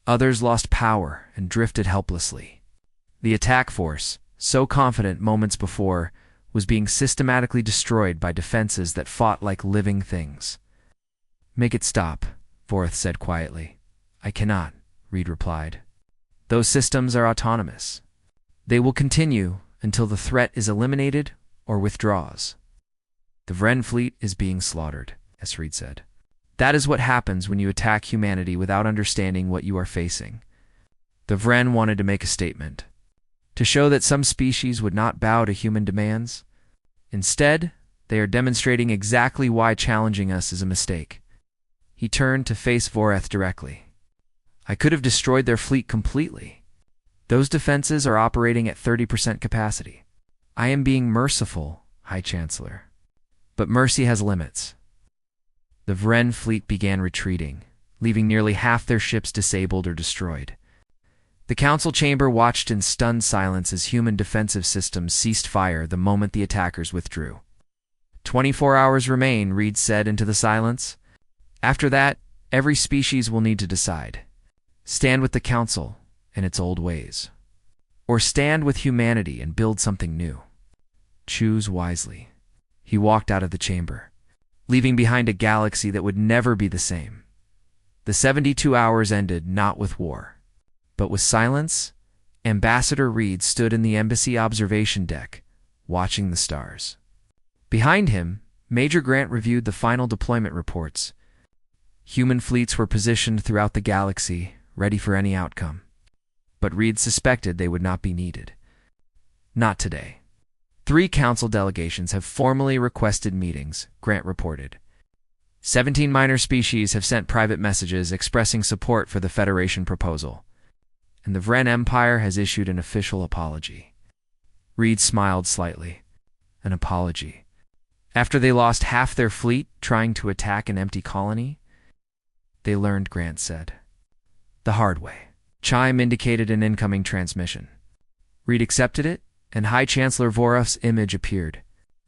Others lost power and drifted helplessly. The attack force, so confident moments before, was being systematically destroyed by defenses that fought like living things. "Make it stop," WarThe said quietly. "I cannot," Reed replied. "Those systems are autonomous. They will continue until the threat is eliminated or withdraws." "The Vren fleet is being slaughtered," as Reed said. "That is what happens when you attack humanity without understanding what you are facing." The Vren wanted to make a statement, to show that some species would not bow to human demands. Instead, they are demonstrating exactly why challenging us is a mistake. He turned to face WarThe directly. "I could have destroyed their fleet completely. Those defenses are operating at 30% capacity. I am being merciful, High Chancellor. But mercy has limits." The Vren fleet began retreating, leaving nearly half their ships disabled or destroyed. The Council chamber watched in stunned silence as human defensive systems ceased fire the moment the attackers withdrew. 24 hours remain," Reed said into the silence. "After that, every species will need to decide. Stand with the Council and its old ways, or stand with humanity and build something new. Choose wisely." He walked out of the chamber, leaving behind a galaxy that would never be the same. The 72 hours ended not with war, but with silence. Ambassador Reed stood in the embassy observation deck, watching the stars. Behind him, Major Grant reviewed the final deployment reports. Human fleets were positioned throughout the galaxy, ready for any outcome. But Reed suspected they would not be needed. Not today. 3 Council delegations have formally requested meetings, Grant reported. 17 minor species have sent private messages expressing support for the Federation proposal. And the Vren Empire has issued an official apology. Reed smiled slightly. An apology. After they lost half their fleet trying to attack an empty colony? "They learned," Grant said. "The hard way." Chime indicated an incoming transmission. Reed accepted it, and High Chancellor WarThe's image appeared.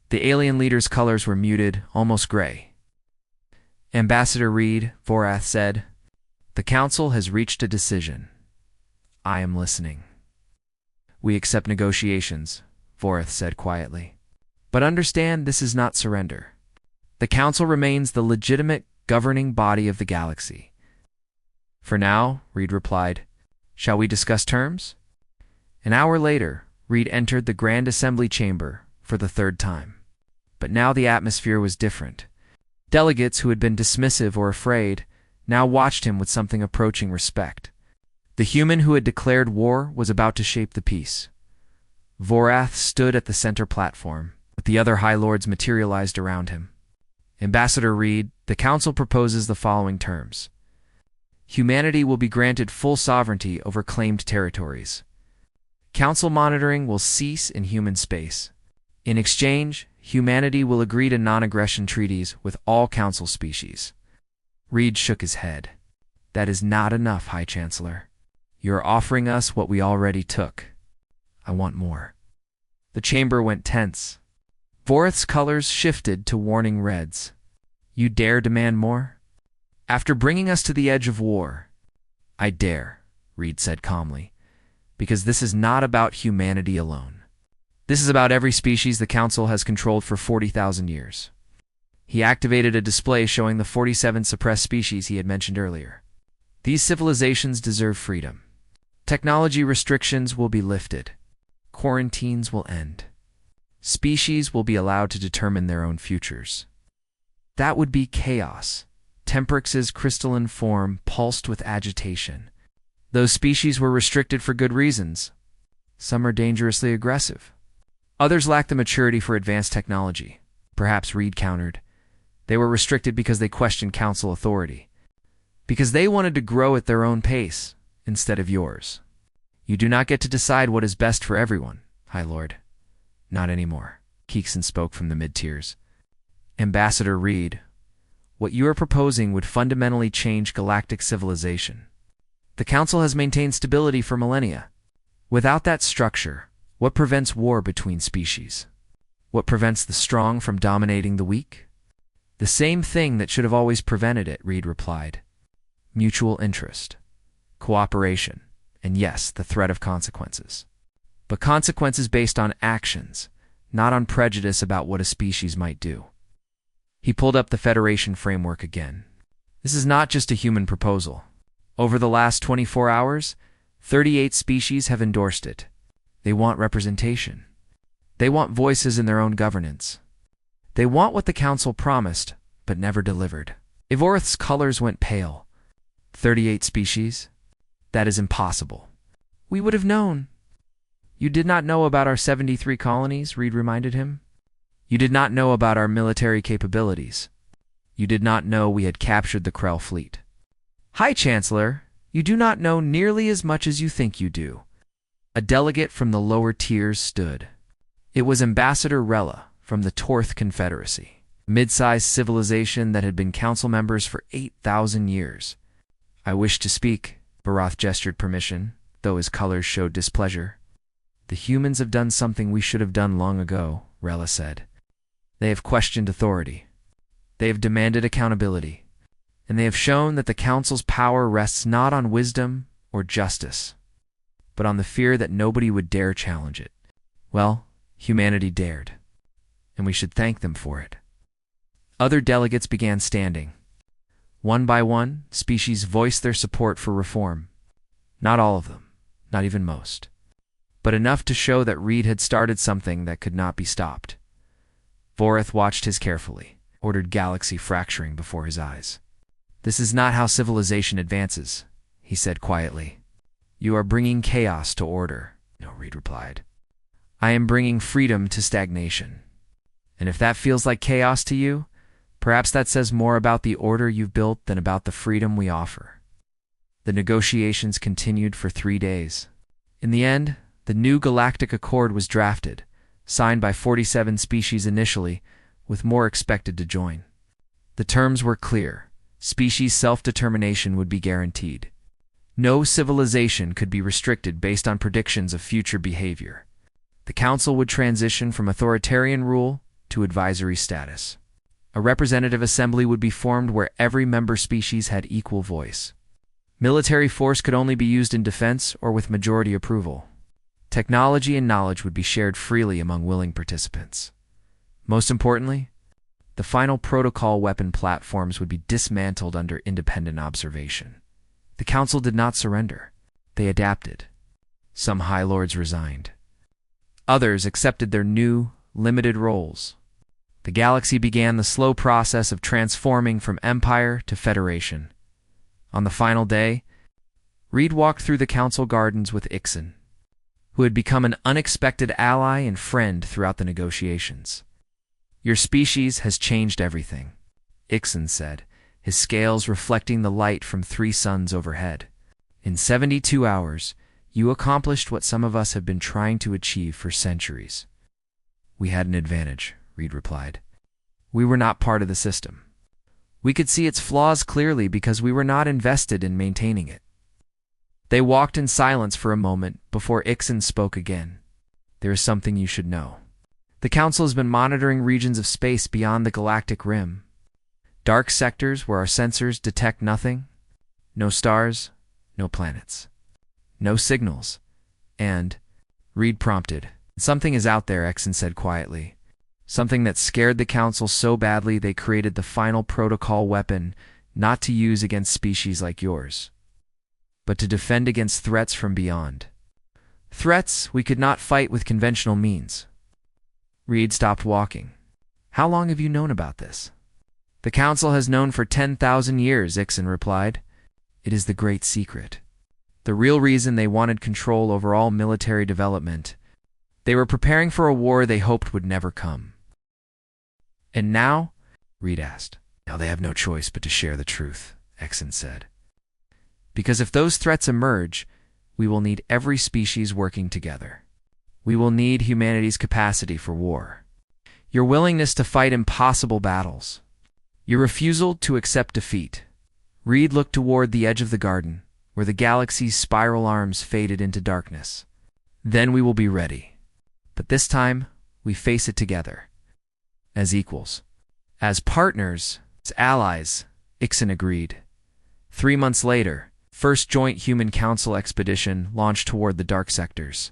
The alien leader's colors were muted, almost gray. "Ambassador Reed," WarThe said, "the Council has reached a decision. I am listening." "We accept negotiations," WarThe said quietly. "But understand this is not surrender. The Council remains the legitimate governing body of the galaxy." "For now," Reed replied. "Shall we discuss terms?" An hour later, Reed entered the Grand Assembly chamber for the 3rd time. But now the atmosphere was different. Delegates who had been dismissive or afraid now watched him with something approaching respect. The human who had declared war was about to shape the peace. WarThe stood at the center platform, but the other High Lords materialized around him. "Ambassador Reed, the Council proposes the following terms. Humanity will be granted full sovereignty over claimed territories. Council monitoring will cease in human space. In exchange, humanity will agree to non-aggression treaties with all Council species." Reed shook his head. "That is not enough, High Chancellor. You are offering us what we already took. I want more." The chamber went tense. WarThe's colors shifted to warning reds. "You dare demand more? After bringing us to the edge of war?" "I dare," Reed said calmly, "because this is not about humanity alone. This is about every species the Council has controlled for 40,000 years." He activated a display showing the 47 suppressed species he had mentioned earlier. "These civilizations deserve freedom. Technology restrictions will be lifted. Quarantines will end. Species will be allowed to determine their own futures." That would be chaos. Temperix's crystalline form pulsed with agitation. Those species were restricted for good reasons. Some are dangerously aggressive. Others lack the maturity for advanced technology. Perhaps, Reed countered. They were restricted because they questioned Council authority. Because they wanted to grow at their own pace instead of yours. "You do not get to decide what is best for everyone, High Lord." "Not anymore," Keekson spoke from the mid-tiers. "Ambassador Reed, what you are proposing would fundamentally change galactic civilization. The Council has maintained stability for millennia. Without that structure, what prevents war between species? What prevents the strong from dominating the weak? The same thing that should have always prevented it, Reed replied. Mutual interest, cooperation, and yes, the threat of consequences. But consequences based on actions, not on prejudice about what a species might do. He pulled up the Federation framework again. This is not just a human proposal. Over the last 24 hours, 38 species have endorsed it. They want representation. They want voices in their own governance. They want what the Council promised, but never delivered. Evorth's colors went pale. 38 species? That is impossible. We would have known. You did not know about our 73 colonies, Reed reminded him. You did not know about our military capabilities. You did not know we had captured the Krell fleet. High Chancellor, you do not know nearly as much as you think you do. A delegate from the lower tiers stood. It was Ambassador Rella from the Torth Confederacy, a mid-sized civilization that had been council members for 8,000 years. I wish to speak. WarThe gestured permission, though his colors showed displeasure. The humans have done something we should have done long ago, Rella said. They have questioned authority. They have demanded accountability. And they have shown that the Council's power rests not on wisdom or justice, but on the fear that nobody would dare challenge it. Well, humanity dared, and we should thank them for it. Other delegates began standing. One by one, species voiced their support for reform. Not all of them, not even most, but enough to show that Reed had started something that could not be stopped. WarThe watched his carefully, ordered galaxy fracturing before his eyes. This is not how civilization advances, he said quietly. You are bringing chaos to order. No, Reed replied. I am bringing freedom to stagnation. And if that feels like chaos to you, perhaps that says more about the order you've built than about the freedom we offer. The negotiations continued for 3 days. In the end, the new Galactic Accord was drafted, signed by 47 species initially, with more expected to join. The terms were clear. Species self-determination would be guaranteed. No civilization could be restricted based on predictions of future behavior. The Council would transition from authoritarian rule to advisory status. A representative assembly would be formed where every member species had equal voice. Military force could only be used in defense or with majority approval. Technology and knowledge would be shared freely among willing participants. Most importantly, the final protocol weapon platforms would be dismantled under independent observation. The Council did not surrender. They adapted. Some High Lords resigned. Others accepted their new, limited roles. The galaxy began the slow process of transforming from Empire to Federation. On the final day, Reed walked through the Council gardens with Ixon, who had become an unexpected ally and friend throughout the negotiations. Your species has changed everything, Ixon said, his scales reflecting the light from 3 suns overhead. In 72 hours, you accomplished what some of us have been trying to achieve for centuries. We had an advantage, Reed replied. We were not part of the system. We could see its flaws clearly because we were not invested in maintaining it. They walked in silence for a moment before Ixon spoke again. There is something you should know. The Council has been monitoring regions of space beyond the galactic rim. Dark sectors where our sensors detect nothing. No stars, no planets. No signals. And, Reed prompted, something is out there, Ixon said quietly. Something that scared the Council so badly they created the final protocol weapon not to use against species like yours, but to defend against threats from beyond. Threats we could not fight with conventional means. Reed stopped walking. How long have you known about this? The Council has known for 10,000 years, Ixon replied. It is the great secret. The real reason they wanted control over all military development. They were preparing for a war they hoped would never come. And now? Reed asked. Now they have no choice but to share the truth, Ixon said. Because if those threats emerge, we will need every species working together. We will need humanity's capacity for war. Your willingness to fight impossible battles. Your refusal to accept defeat. Reed looked toward the edge of the garden, where the galaxy's spiral arms faded into darkness. Then we will be ready. But this time, we face it together. As equals. As partners, as allies, Ixon agreed. 3 months later, first Joint Human Council expedition launched toward the dark sectors.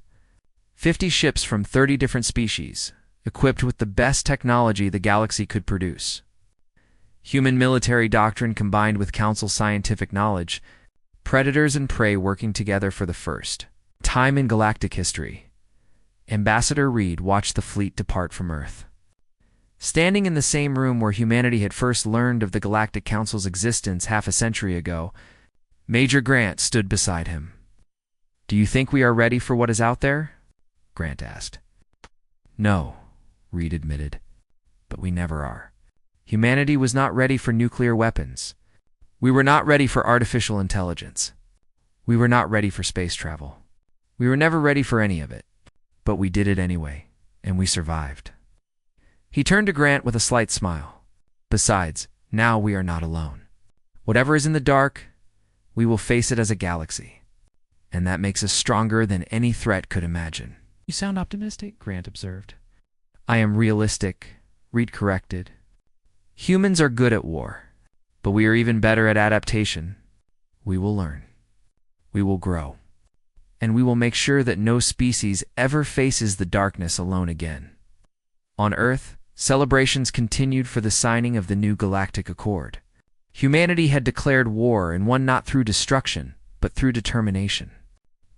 50 ships from 30 different species, equipped with the best technology the galaxy could produce. Human military doctrine combined with Council scientific knowledge, predators and prey working together for the first time in galactic history. Ambassador Reed watched the fleet depart from Earth. Standing in the same room where humanity had first learned of the Galactic Council's existence half a century ago, Major Grant stood beside him. "Do you think we are ready for what is out there?" Grant asked. "No," Reed admitted, "but we never are. Humanity was not ready for nuclear weapons. We were not ready for artificial intelligence. We were not ready for space travel. We were never ready for any of it. But we did it anyway, and we survived." He turned to Grant with a slight smile. "Besides, now we are not alone. Whatever is in the dark, we will face it as a galaxy. And that makes us stronger than any threat could imagine." "You sound optimistic," Grant observed. "I am realistic," Reed corrected. "Humans are good at war, but we are even better at adaptation. We will learn. We will grow. And we will make sure that no species ever faces the darkness alone again." On Earth, celebrations continued for the signing of the new Galactic Accord. Humanity had declared war and won not through destruction, but through determination.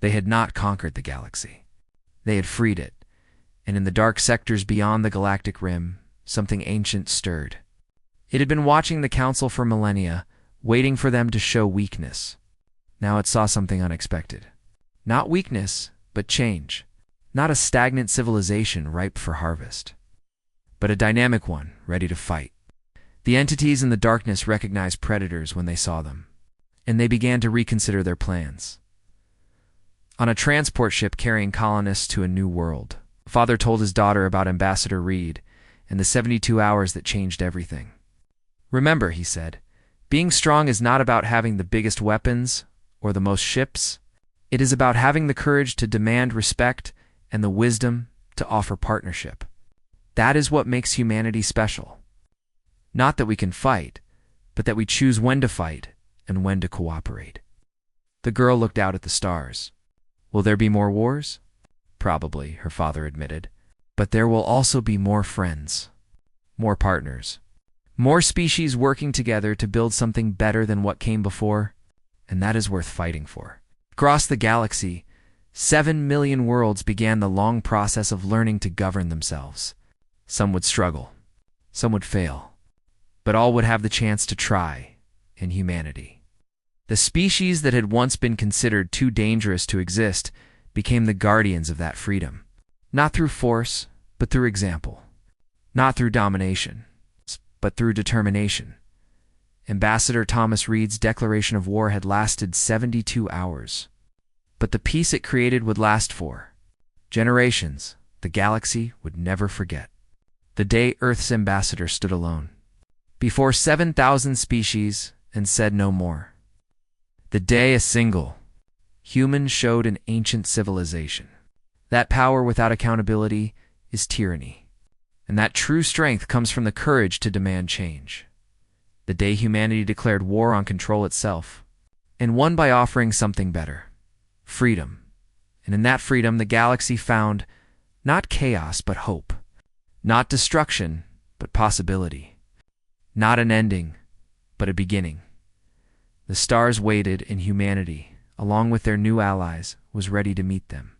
They had not conquered the galaxy. They had freed it, and in the dark sectors beyond the galactic rim, something ancient stirred. It had been watching the Council for millennia, waiting for them to show weakness. Now it saw something unexpected. Not weakness, but change. Not a stagnant civilization ripe for harvest, but a dynamic one, ready to fight. The entities in the darkness recognized predators when they saw them, and they began to reconsider their plans. On a transport ship carrying colonists to a new world, father told his daughter about Ambassador Reed and the 72 hours that changed everything. "Remember," he said, "being strong is not about having the biggest weapons or the most ships. It is about having the courage to demand respect and the wisdom to offer partnership. That is what makes humanity special. Not that we can fight, but that we choose when to fight and when to cooperate." The girl looked out at the stars. "Will there be more wars?" "Probably," her father admitted. "But there will also be more friends, more partners, more species working together to build something better than what came before, and that is worth fighting for." Across the galaxy, 7 million worlds began the long process of learning to govern themselves. Some would struggle, some would fail, but all would have the chance to try in humanity. The species that had once been considered too dangerous to exist became the guardians of that freedom, not through force, but through example, not through domination, but through determination. Ambassador Thomas Reed's declaration of war had lasted 72 hours, but the peace it created would last for generations. The galaxy would never forget the day Earth's ambassador stood alone before 7,000 species and said no more. The day a single human showed an ancient civilization. That power without accountability is tyranny, and that true strength comes from the courage to demand change. The day humanity declared war on control itself, and won by offering something better, freedom. And in that freedom, the galaxy found not chaos, but hope. Not destruction, but possibility. Not an ending, but a beginning. The stars waited, and humanity, along with their new allies, was ready to meet them.